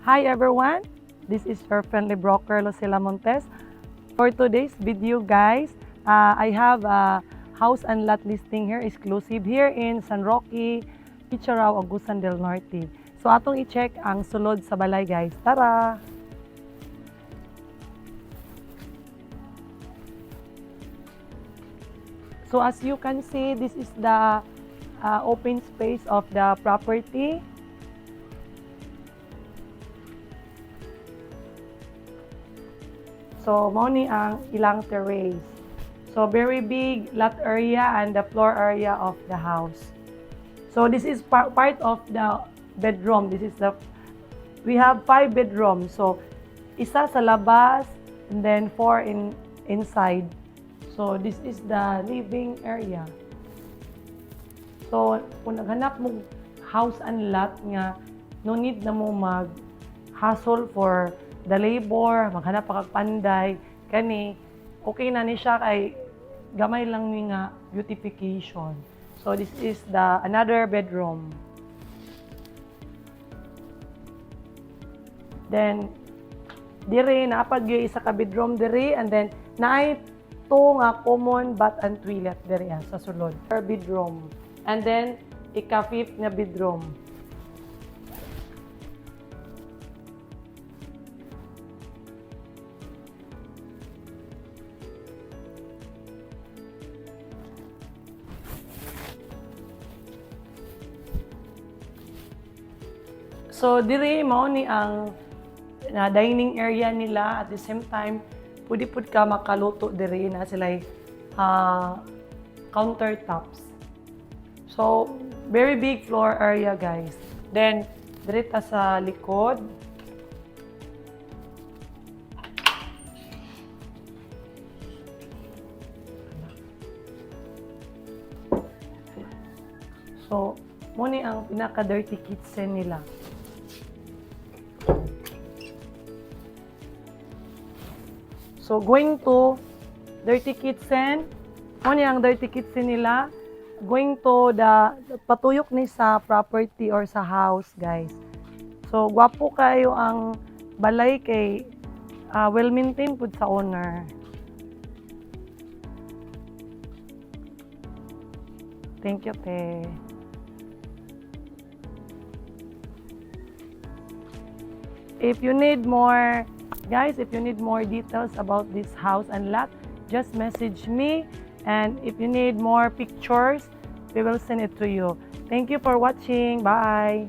Hi everyone, this is your friendly broker Lucila Montes. For today's video guys, I have a house and lot listing here, exclusive here in San Roque, Picharao, Agusan del Norte. So atong i-check ang sulod sa balay guys. Tara! So as you can see, this is the open space of the property. So, mao ni ang ilang terrace. So, very big lot area and the floor area of the house. So, this is part of the bedroom. We have 5 bedrooms. So, isa sa labas and then 4 inside. So, this is the living area. So, kung naghanap mo house and lot nga, no need na mo mag-hustle for the labor, maghanap pa kag panday, kani, okay na ni siya kay gamay lang ni nga beautification. So this is the another bedroom. Then dire naapad gyud isa ka bedroom dire, and then naay to nga common bath and toilet dire sa sulod. Per bedroom. And then ika-fifth nga bedroom. So, diri mao ni ang dining area nila. At the same time, pwede pud ka makaluto diri na sila countertops. So, very big floor area, guys. Then, diri ta sa likod. So, mo ni ang pinaka-dirty kitchen nila. So, going to dirty kitchen, ano yung dirty kitchen nila? Going to the patuyok ni sa property or sa house, guys. So, gwapo kayo ang balay kay well-maintained po sa owner. Thank you, te. If you need more, guys, if you need more details about this house and lot, just message me. And if you need more pictures, we will send it to you. Thank you for watching. Bye.